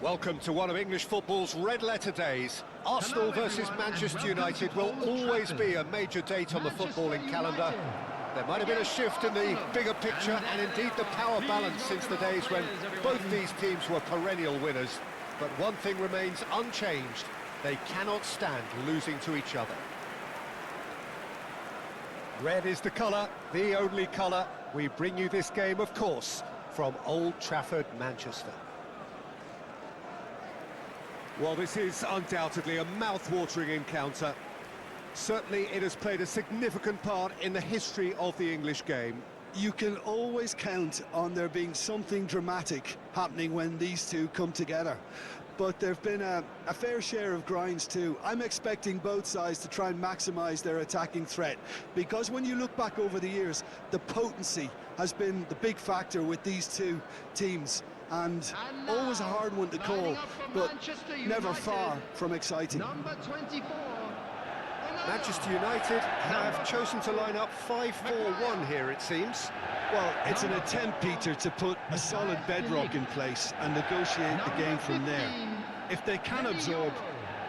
Welcome to one of English football's red-letter days. Arsenal versus Manchester United will always be a major date on the footballing calendar. There might have been a shift in the bigger picture and indeed the power balance since the days when both these teams were perennial winners. But one thing remains unchanged. They cannot stand losing to each other. Red is the colour, the only colour. We bring you this game, of course, from Old Trafford, Manchester. Well, this is undoubtedly a mouth-watering encounter. Certainly it has played a significant part in the history of the English game. You can always count on there being something dramatic happening when these two come together. But there have been a fair share of grinds too. I'm expecting both sides to try and maximise their attacking threat, because when you look back over the years, the potency has been the big factor with these two teams. And always a hard one to call, but never far from exciting. Number 24. Manchester United have chosen to line up 5-4-1 here, it seems. Well, it's an attempt, Peter, to put a solid bedrock in place and negotiate the game from there. If they can absorb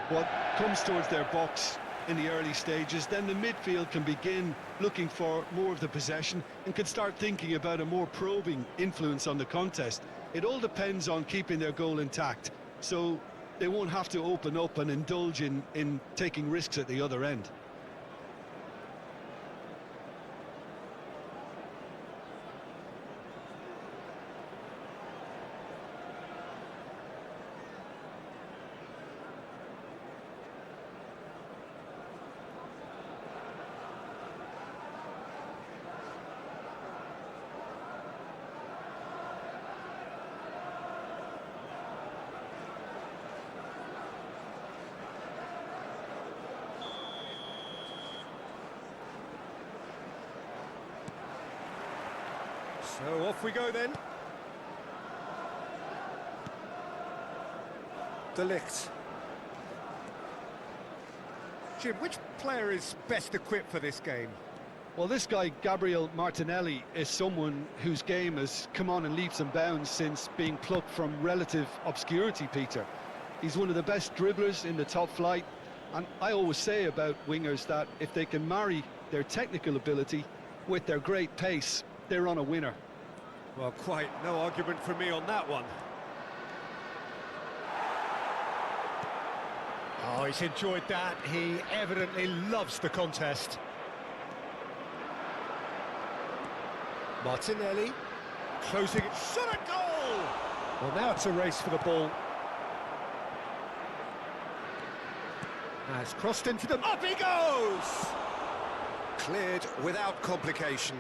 what comes towards their box in the early stages, then the midfield can begin looking for more of the possession and can start thinking about a more probing influence on the contest. It all depends on keeping their goal intact, so they won't have to open up and indulge in taking risks at the other end. So off we go then. De Ligt. Jim, which player is best equipped for this game? Well, this guy, Gabriel Martinelli, is someone whose game has come on in leaps and bounds since being plucked from relative obscurity, Peter. He's one of the best dribblers in the top flight, and I always say about wingers that if they can marry their technical ability with their great pace, they're on a winner. Well, quite no argument from me on that one. Oh, he's enjoyed that. He evidently loves the contest. Martinelli, closing it, shot a goal! Well, now it's a race for the ball. Now it's crossed into the... Up he goes! Cleared without complication.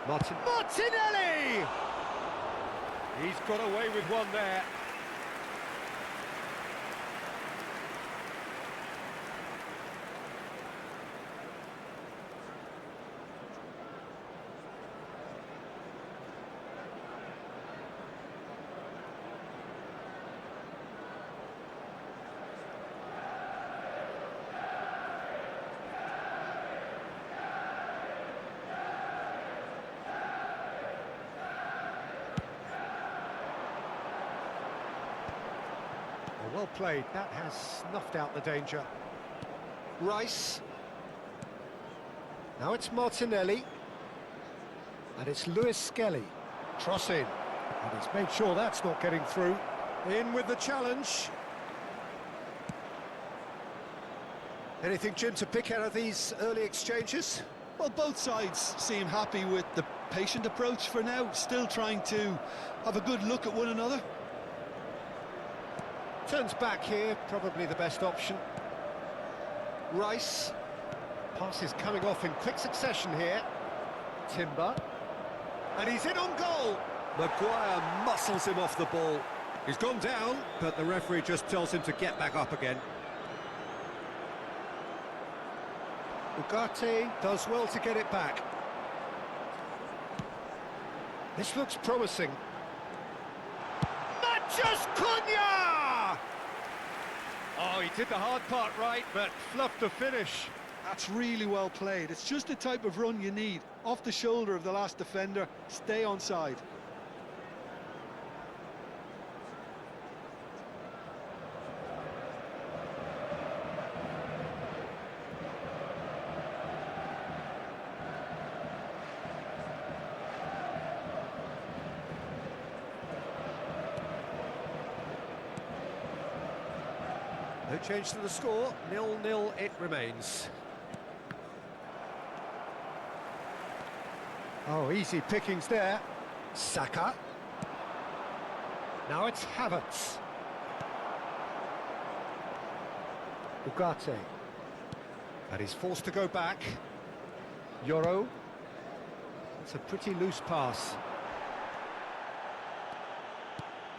Martinelli! He's got away with one there. Well played, that has snuffed out the danger. Rice. Now it's Martinelli. And it's Lewis Skelly. Cross in. And he's made sure that's not getting through. In with the challenge. Anything, Jim, to pick out of these early exchanges? Well, both sides seem happy with the patient approach for now, still trying to have a good look at one another. Turns back here, probably the best option. Rice. Pass is coming off in quick succession here. Timber. And he's in on goal. Maguire muscles him off the ball. He's gone down, but the referee just tells him to get back up again. Ugarte does well to get it back. This looks promising. Mathias Cunha! Oh, he did the hard part right, but fluffed the finish. That's really well played. It's just the type of run you need. Off the shoulder of the last defender, stay onside. No change to the score, 0-0 it remains. Oh, easy pickings there. Saka. Now it's Havertz. Ugarte. And he's forced to go back. Yoro. It's a pretty loose pass.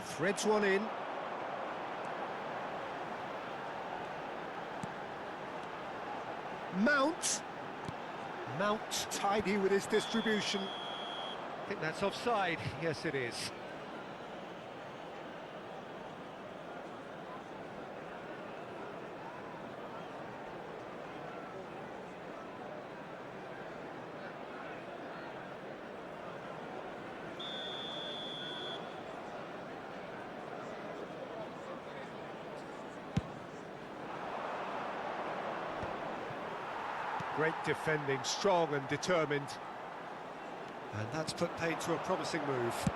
Threads one in. Mount tidy with his distribution. I think that's offside. Yes, it is. Great defending, strong and determined. And that's put paid to a promising move.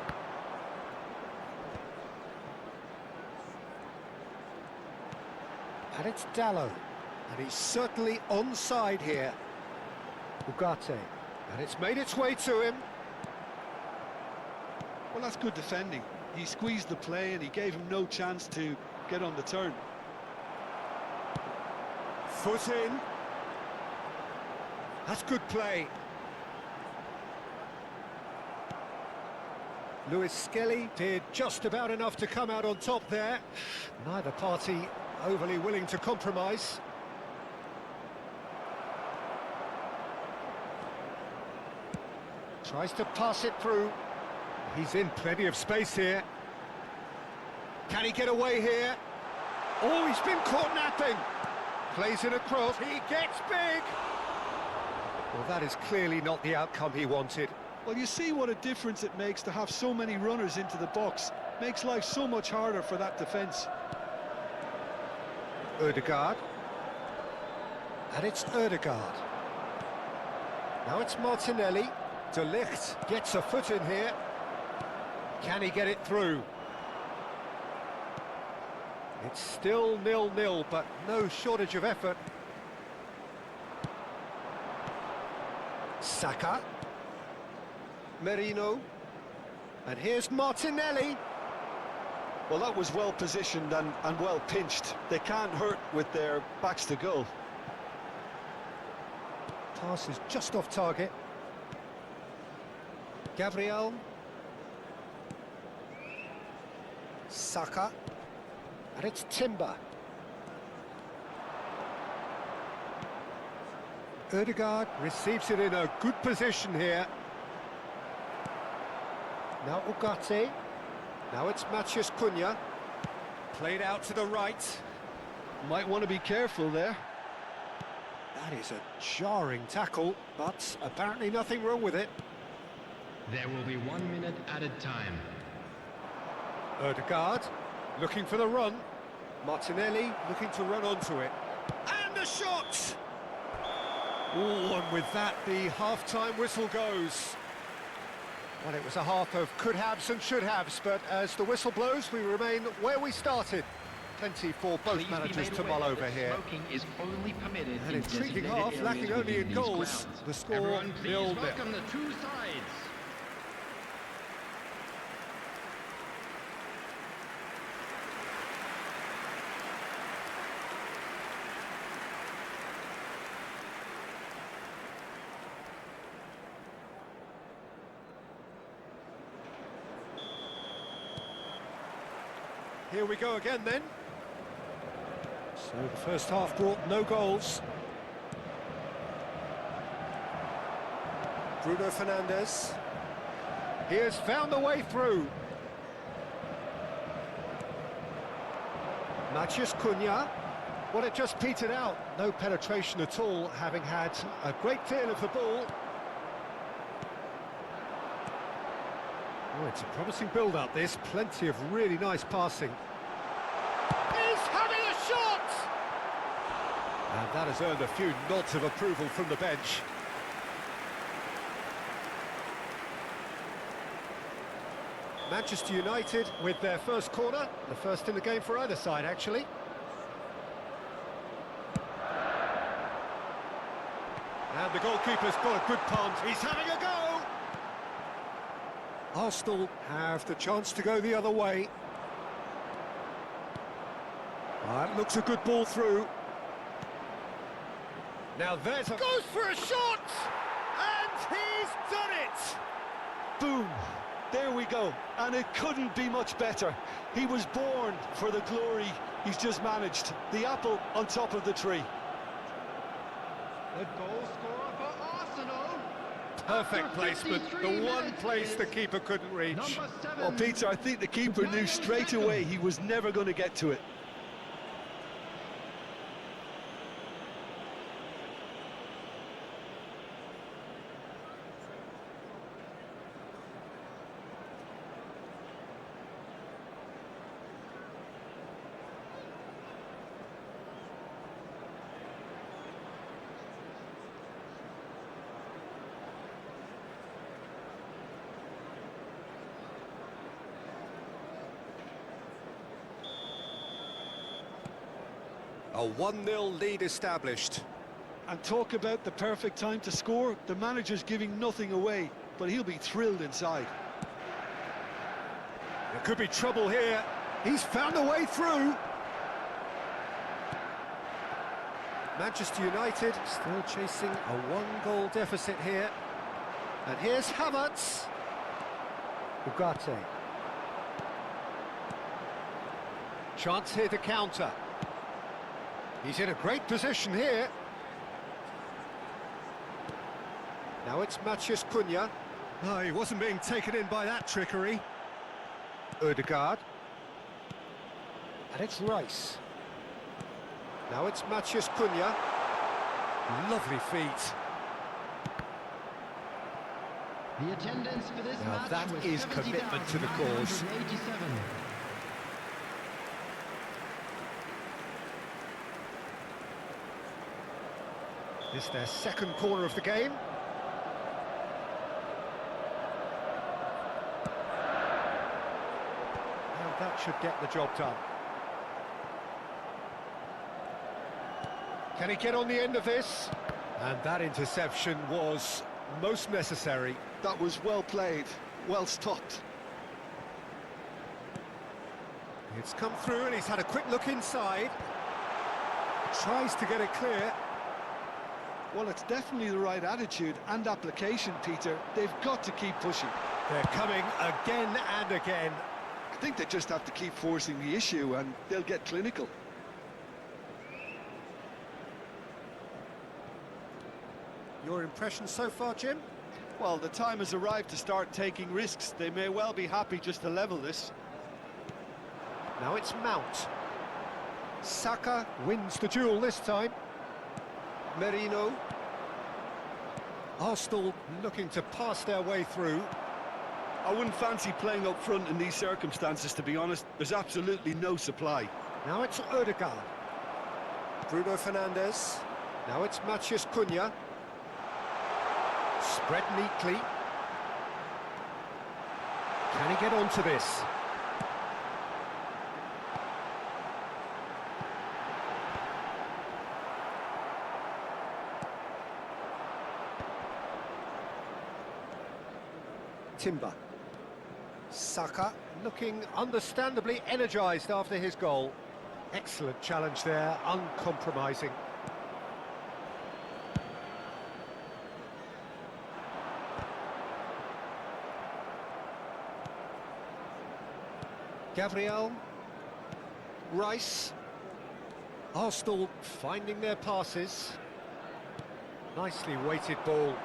And it's Dallo. And he's certainly onside here. Ugarte. And it's made its way to him. Well, that's good defending. He squeezed the play and he gave him no chance to get on the turn. Foot in. That's good play. Lewis Skelly did just about enough to come out on top there. Neither party overly willing to compromise. Tries to pass it through. He's in plenty of space here. Can he get away here? Oh, he's been caught napping. Plays it across. He gets big. Well, that is clearly not the outcome he wanted. Well, you see what a difference it makes to have so many runners into the box. Makes life so much harder for that defence. Ødegaard. And it's Ødegaard. Now it's Martinelli. De Ligt gets a foot in here. Can he get it through? It's still 0-0, but no shortage of effort. Saka. Merino. And here's Martinelli. Well, that was well positioned and well pinched. They can't hurt with their backs to goal. Pass is just off target. Gabriel. Saka. And it's Timber. Ødegaard receives it in a good position here. Now Ugarte. Now it's Matheus Cunha. Played out to the right. Might want to be careful there. That is a jarring tackle, but apparently nothing wrong with it. There will be 1 minute added time. Ødegaard looking for the run. Martinelli looking to run onto it. And the shot! Oh, and with that, the half-time whistle goes. Well, it was a half of could-haves and should-haves, but as the whistle blows, we remain where we started. Plenty for both managers to mull over here. Smoking is only permitted An in intriguing designated half, areas lacking only within in these goals. grounds. The score Everyone, please 0-0. welcome the two sides. Here we go again then. So the first half brought no goals. Bruno Fernandes. He has found a way through. Matheus Cunha. Well, it just petered out. No penetration at all, having had a great deal of the ball. Oh, it's a promising build-up, this. Plenty of really nice passing. He's having a shot! And that has earned a few nods of approval from the bench. Manchester United with their first corner. The first in the game for either side, actually. And the goalkeeper's got a good punt. He's having a go! Arsenal have the chance to go the other way. That looks a good ball through. Now there's a... Goes for a shot! And he's done it! Boom! There we go. And it couldn't be much better. He was born for the glory he's just managed. The apple on top of the tree. The goal scorer for Arsenal. Perfect placement, the one place the keeper couldn't reach. Number 7. Well, Peter, I think the keeper knew straight away he was never going to get to it. A 1-0 lead established. And talk about the perfect time to score. The manager's giving nothing away, but he'll be thrilled inside. There could be trouble here. He's found a way through. Manchester United still chasing a 1-goal deficit here. And here's Havertz. Ugarte. Chance here to counter. He's in a great position here. Now it's Matheus Cunha. Oh, he wasn't being taken in by that trickery. Odegaard. And it's Rice. Now it's Matheus Cunha. Lovely feet. The attendance for this Now match that was is commitment to the cause. 70,987. This is their second corner of the game. And that should get the job done. Can he get on the end of this? And that interception was most necessary. That was well played, well stopped. It's come through and he's had a quick look inside. Tries to get it clear. Well, it's definitely the right attitude and application, Peter. They've got to keep pushing. They're coming again and again. I think they just have to keep forcing the issue and they'll get clinical. Your impression so far, Jim? Well, the time has arrived to start taking risks. They may well be happy just to level this. Now it's Mount. Saka wins the duel this time. Merino. Arsenal looking to pass their way through. I wouldn't fancy playing up front in these circumstances, to be honest. There's absolutely no supply. Now it's Odegaard. Bruno Fernandes. Now it's Matheus Cunha. Spread neatly. Can he get onto this? Timber. Saka looking understandably energised after his goal. Excellent challenge there, uncompromising. Gabriel. Rice. Arsenal finding their passes. Nicely weighted ball.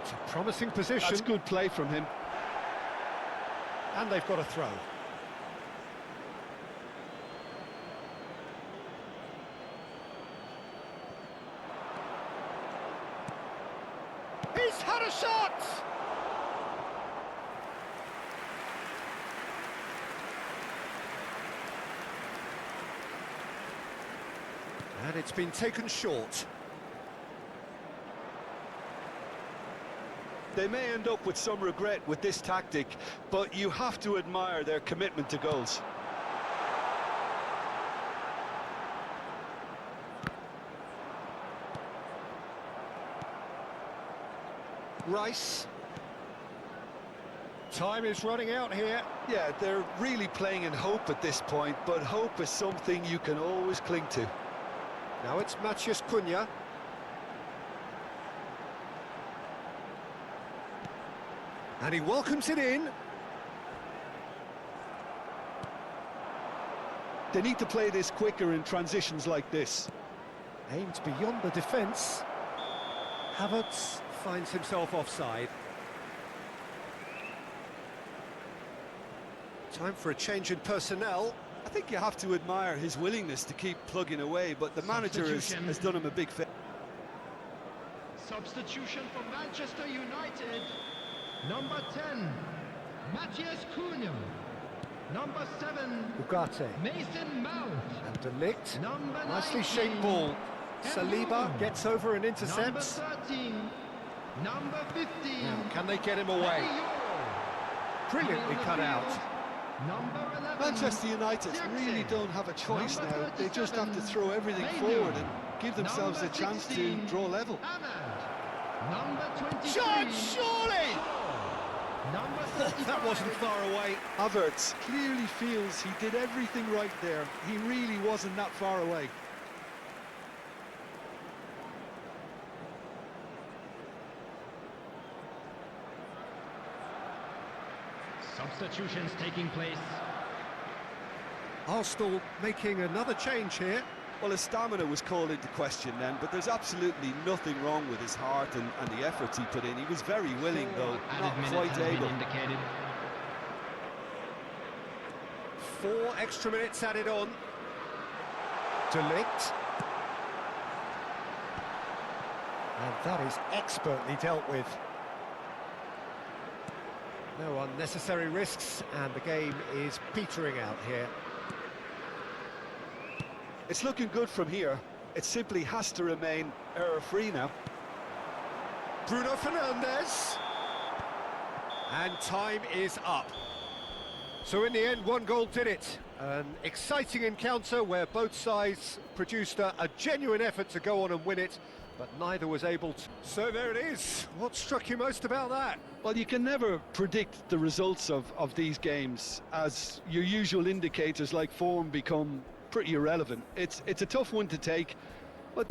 It's a promising position. That's good play from him. And they've got a throw. He's had a shot! And it's been taken short. They may end up with some regret with this tactic, but you have to admire their commitment to goals. Rice. Time is running out here. Yeah, they're really playing in hope at this point, but hope is something you can always cling to. Now it's Matheus Cunha. And he welcomes it in. They need to play this quicker in transitions like this. Aimed beyond the defence. Havertz finds himself offside. Time for a change in personnel. I think you have to admire his willingness to keep plugging away, but the manager has done him a big favour. Substitution for Manchester United. Number 10, Matheus Cunha. Number 7, Ugarte. Mason Mount. And De Ligt. Number Nicely 19, shaped ball. Saliba Mbeumo. gets over and intercepts. Number 13, number 15. Now, can they get him away? Brilliantly cut out. Number 11, Manchester United really don't have a choice now. They just have to throw everything forward and give themselves a chance to draw level. Ahmad. Number 23. Shot, surely! Number 35. That wasn't far away. Havertz clearly feels he did everything right there. He really wasn't that far away. Substitutions taking place. Arsenal making another change here. Well, his stamina was called into question then, but there's absolutely nothing wrong with his heart and the efforts he put in. He was very willing, though, not quite able. Indicated. 4 extra minutes added on. De Ligt. And that is expertly dealt with. No unnecessary risks, and the game is petering out here. It's looking good from here. It simply has to remain error-free now. Bruno Fernandes. And time is up. So in the end, 1 goal did it. An exciting encounter where both sides produced a genuine effort to go on and win it, but neither was able to. So there it is. What struck you most about that? Well, you can never predict the results of these games, as your usual indicators like form become pretty irrelevant. It's a tough one to take, but